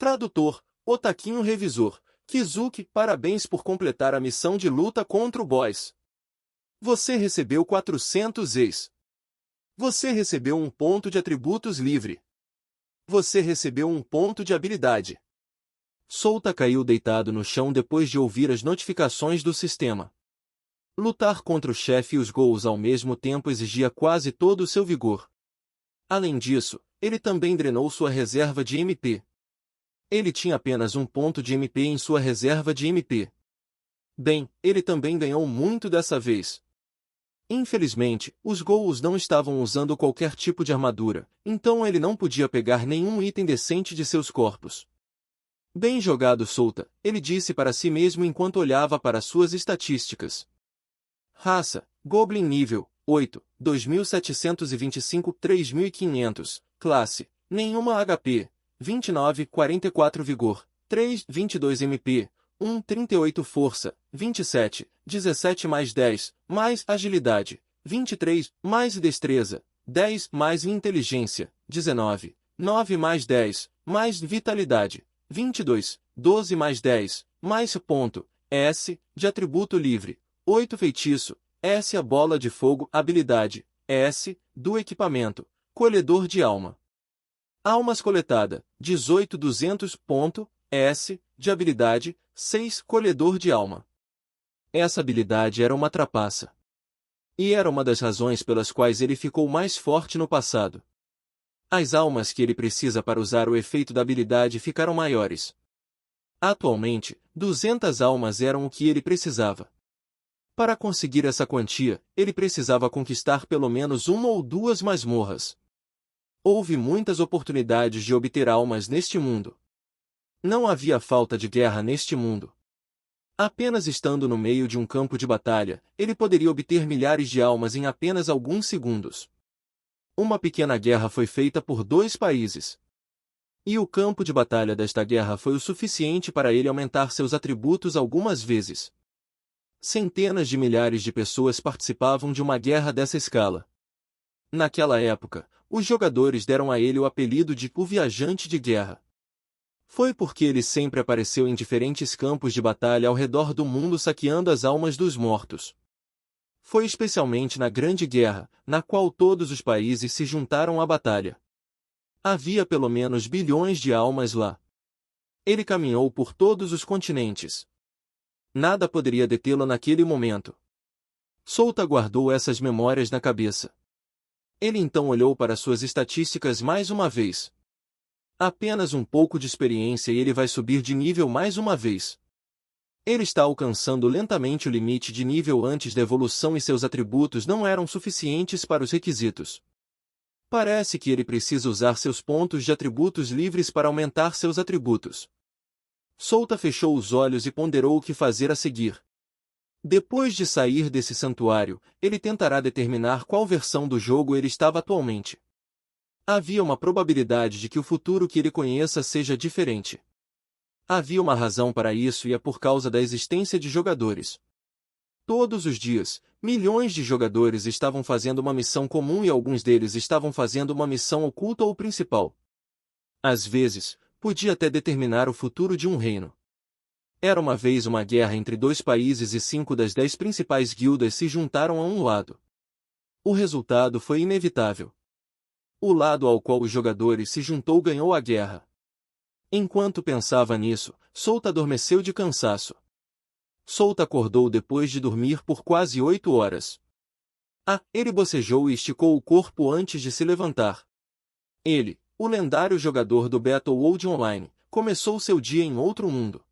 Tradutor, Otaquinho Revisor, Kizuki, parabéns por completar a missão de luta contra o boss. Você recebeu 400 ex. Você recebeu um ponto de atributos livre. Você recebeu um ponto de habilidade. Souta caiu deitado no chão depois de ouvir as notificações do sistema. Lutar contra o chefe e os ghouls ao mesmo tempo exigia quase todo o seu vigor. Além disso, ele também drenou sua reserva de MP. Ele tinha apenas um ponto de MP em sua reserva de MP. Bem, ele também ganhou muito dessa vez. Infelizmente, os ghouls não estavam usando qualquer tipo de armadura, então ele não podia pegar nenhum item decente de seus corpos. Bem jogado, Souta, ele disse para si mesmo enquanto olhava para suas estatísticas. Raça, Goblin nível 8, 2725, 3500. Classe, nenhuma HP, 29, 44 vigor, 3, 22 MP, 1, 38 força, 27, 17 mais 10, mais agilidade, 23, mais destreza, 10 mais inteligência, 19, 9 mais 10, mais vitalidade, 22, 12 mais 10, mais ponto, S, de atributo livre, 8 feitiço, S a bola de fogo, habilidade, S, do equipamento, colhedor de alma. Almas coletada, 18.200, ponto, S, de habilidade, 6, colhedor de alma. Essa habilidade era uma trapaça. E era uma das razões pelas quais ele ficou mais forte no passado. As almas que ele precisa para usar o efeito da habilidade ficaram maiores. Atualmente, 200 almas eram o que ele precisava. Para conseguir essa quantia, ele precisava conquistar pelo menos uma ou duas masmorras. Houve muitas oportunidades de obter almas neste mundo. Não havia falta de guerra neste mundo. Apenas estando no meio de um campo de batalha, ele poderia obter milhares de almas em apenas alguns segundos. Uma pequena guerra foi feita por 2 países. E o campo de batalha desta guerra foi o suficiente para ele aumentar seus atributos algumas vezes. Centenas de milhares de pessoas participavam de uma guerra dessa escala. Naquela época, os jogadores deram a ele o apelido de o Viajante de Guerra. Foi porque ele sempre apareceu em diferentes campos de batalha ao redor do mundo saqueando as almas dos mortos. Foi especialmente na Grande Guerra, na qual todos os países se juntaram à batalha. Havia pelo menos bilhões de almas lá. Ele caminhou por todos os continentes. Nada poderia detê-lo naquele momento. Souta guardou essas memórias na cabeça. Ele então olhou para suas estatísticas mais uma vez. Apenas um pouco de experiência e ele vai subir de nível mais uma vez. Ele está alcançando lentamente o limite de nível antes da evolução e seus atributos não eram suficientes para os requisitos. Parece que ele precisa usar seus pontos de atributos livres para aumentar seus atributos. Souta fechou os olhos e ponderou o que fazer a seguir. Depois de sair desse santuário, ele tentará determinar qual versão do jogo ele estava atualmente. Havia uma probabilidade de que o futuro que ele conheça seja diferente. Havia uma razão para isso e é por causa da existência de jogadores. Todos os dias, milhões de jogadores estavam fazendo uma missão comum e alguns deles estavam fazendo uma missão oculta ou principal. Às vezes, podia até determinar o futuro de um reino. Era uma vez uma guerra entre 2 países e 5 das 10 principais guildas se juntaram a um lado. O resultado foi inevitável. O lado ao qual os jogadores se juntou ganhou a guerra. Enquanto pensava nisso, Souta adormeceu de cansaço. Souta acordou depois de dormir por quase 8 horas. Ele bocejou e esticou o corpo antes de se levantar. Ele, o lendário jogador do Battleworld Online, começou seu dia em outro mundo.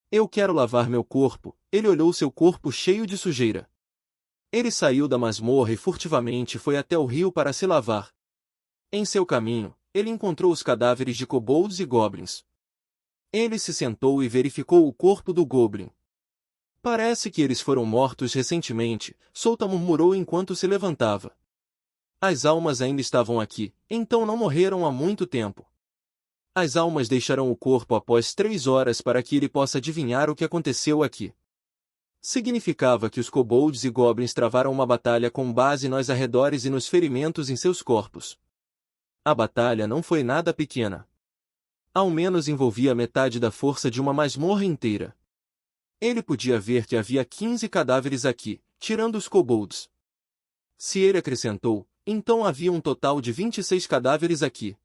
Eu quero lavar meu corpo, ele olhou seu corpo cheio de sujeira. Ele saiu da masmorra e furtivamente foi até o rio para se lavar. Em seu caminho, ele encontrou os cadáveres de kobolds e goblins. Ele se sentou e verificou o corpo do goblin. Parece que eles foram mortos recentemente, Souta murmurou enquanto se levantava. As almas ainda estavam aqui, então não morreram há muito tempo. As almas deixarão o corpo após 3 horas para que ele possa adivinhar o que aconteceu aqui. Significava que os kobolds e goblins travaram uma batalha com base nos arredores e nos ferimentos em seus corpos. A batalha não foi nada pequena. Ao menos envolvia metade da força de uma masmorra inteira. Ele podia ver que havia 15 cadáveres aqui, tirando os kobolds. Se ele acrescentou, então havia um total de 26 cadáveres aqui.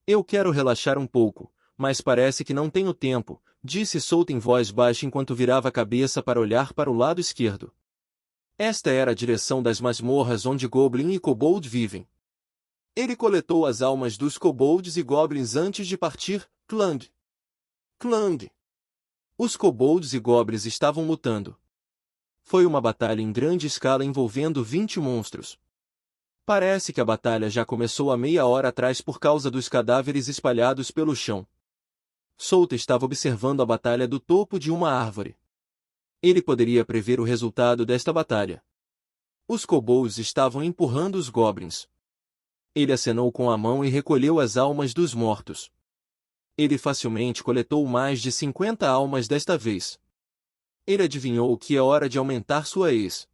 Eu quero relaxar um pouco, mas parece que não tenho tempo, disse Solta em voz baixa enquanto virava a cabeça para olhar para o lado esquerdo. Esta era a direção das masmorras onde Goblin e Kobold vivem. Ele coletou as almas dos kobolds e goblins antes de partir. Clang! Clang! Os kobolds e goblins estavam lutando. Foi uma batalha em grande escala envolvendo 20 monstros. Parece que a batalha já começou há meia hora atrás por causa dos cadáveres espalhados pelo chão. Solta estava observando a batalha do topo de uma árvore. Ele poderia prever o resultado desta batalha. Os kobolds estavam empurrando os goblins. Ele acenou com a mão e recolheu as almas dos mortos. Ele facilmente coletou mais de 50 almas desta vez. Ele adivinhou que é hora de aumentar sua ex.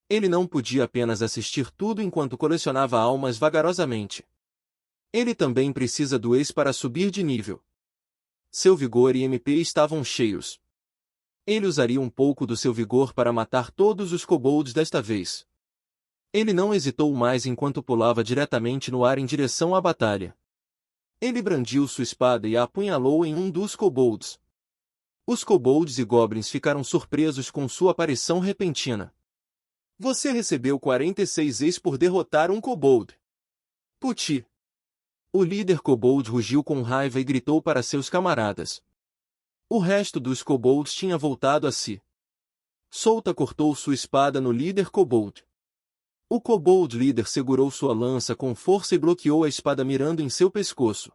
Ele não podia apenas assistir tudo enquanto colecionava almas vagarosamente. Ele também precisa do ex para subir de nível. Seu vigor e MP estavam cheios. Ele usaria um pouco do seu vigor para matar todos os kobolds desta vez. Ele não hesitou mais enquanto pulava diretamente no ar em direção à batalha. Ele brandiu sua espada e a apunhalou em um dos kobolds. Os kobolds e goblins ficaram surpresos com sua aparição repentina. Você recebeu 46 ex por derrotar um kobold. Puti! O líder kobold rugiu com raiva e gritou para seus camaradas. O resto dos kobolds tinha voltado a si. Solta cortou sua espada no líder kobold. O kobold líder segurou sua lança com força e bloqueou a espada mirando em seu pescoço.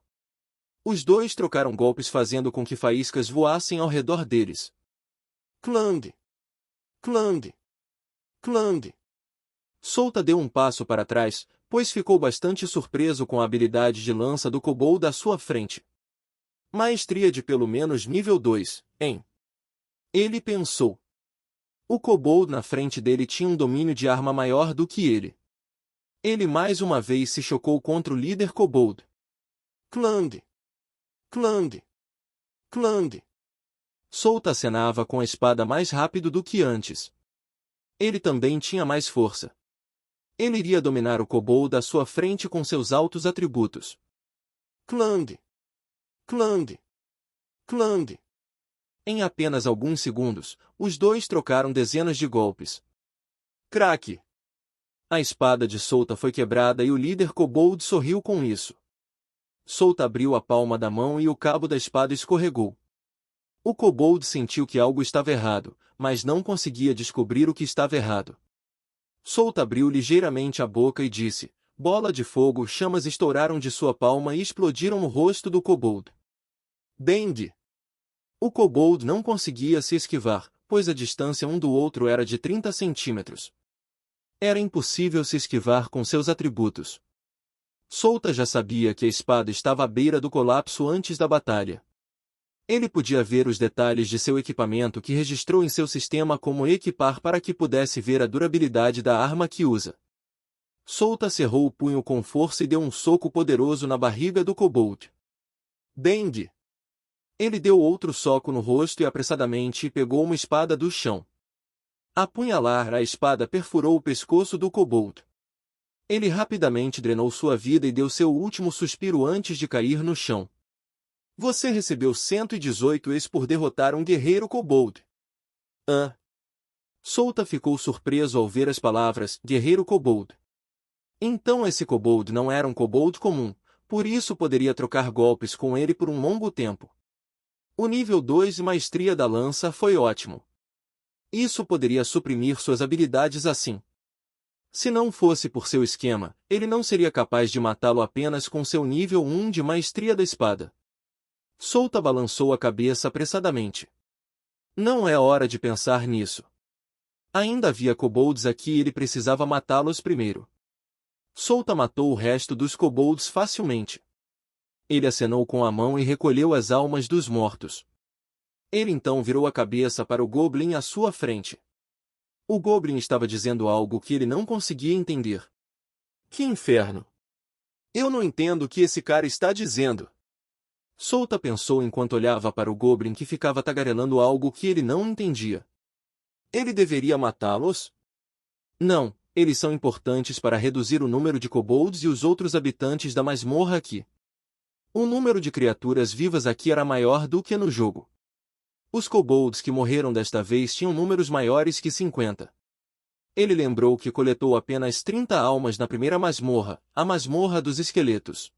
Os dois trocaram golpes fazendo com que faíscas voassem ao redor deles. Clang! Clang! Clang! Solta deu um passo para trás, pois ficou bastante surpreso com a habilidade de lança do kobold à sua frente. Maestria de pelo menos nível 2, hein? Ele pensou. O kobold na frente dele tinha um domínio de arma maior do que ele. Ele mais uma vez se chocou contra o líder kobold. Clang! Clang! Clang! Solta acenava com a espada mais rápido do que antes. Ele também tinha mais força. Ele iria dominar o kobold à sua frente com seus altos atributos. Clang! Clang! Clang! Em apenas alguns segundos, os dois trocaram dezenas de golpes. Craque! A espada de Solta foi quebrada e o líder kobold sorriu com isso. Solta abriu a palma da mão e o cabo da espada escorregou. O kobold sentiu que algo estava errado, mas não conseguia descobrir o que estava errado. Solta abriu ligeiramente a boca e disse, bola de fogo, chamas estouraram de sua palma e explodiram no rosto do kobold. Bang! O kobold não conseguia se esquivar, pois a distância um do outro era de 30 centímetros. Era impossível se esquivar com seus atributos. Solta já sabia que a espada estava à beira do colapso antes da batalha. Ele podia ver os detalhes de seu equipamento que registrou em seu sistema como equipar para que pudesse ver a durabilidade da arma que usa. Solta cerrou o punho com força e deu um soco poderoso na barriga do kobold. Bang! Ele deu outro soco no rosto e apressadamente pegou uma espada do chão. Apunhalar a espada perfurou o pescoço do kobold. Ele rapidamente drenou sua vida e deu seu último suspiro antes de cair no chão. Você recebeu 118 ex por derrotar um guerreiro kobold. Solta ficou surpreso ao ver as palavras guerreiro kobold. Então esse kobold não era um kobold comum, por isso poderia trocar golpes com ele por um longo tempo. O nível 2 e maestria da lança foi ótimo. Isso poderia suprimir suas habilidades assim. Se não fosse por seu esquema, ele não seria capaz de matá-lo apenas com seu nível 1 de maestria da espada. Solta balançou a cabeça apressadamente. Não é hora de pensar nisso. Ainda havia kobolds aqui e ele precisava matá-los primeiro. Solta matou o resto dos kobolds facilmente. Ele acenou com a mão e recolheu as almas dos mortos. Ele então virou a cabeça para o Goblin à sua frente. O Goblin estava dizendo algo que ele não conseguia entender. Que inferno! Eu não entendo o que esse cara está dizendo. Solta pensou enquanto olhava para o Goblin que ficava tagarelando algo que ele não entendia. Ele deveria matá-los? Não, eles são importantes para reduzir o número de kobolds e os outros habitantes da masmorra aqui. O número de criaturas vivas aqui era maior do que no jogo. Os kobolds que morreram desta vez tinham números maiores que 50. Ele lembrou que coletou apenas 30 almas na primeira masmorra, a masmorra dos esqueletos.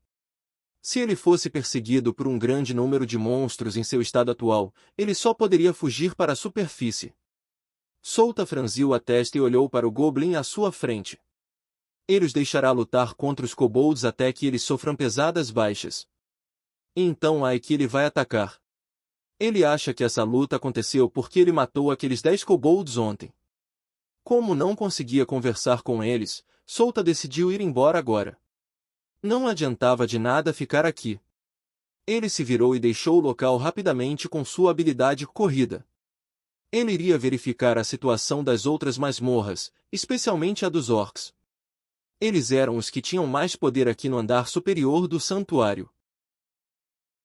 Se ele fosse perseguido por um grande número de monstros em seu estado atual, ele só poderia fugir para a superfície. Solta franziu a testa e olhou para o Goblin à sua frente. Ele os deixará lutar contra os kobolds até que eles sofram pesadas baixas. Então é que ele vai atacar. Ele acha que essa luta aconteceu porque ele matou aqueles 10 kobolds ontem. Como não conseguia conversar com eles, Solta decidiu ir embora agora. Não adiantava de nada ficar aqui. Ele se virou e deixou o local rapidamente com sua habilidade corrida. Ele iria verificar a situação das outras masmorras, especialmente a dos orcs. Eles eram os que tinham mais poder aqui no andar superior do santuário.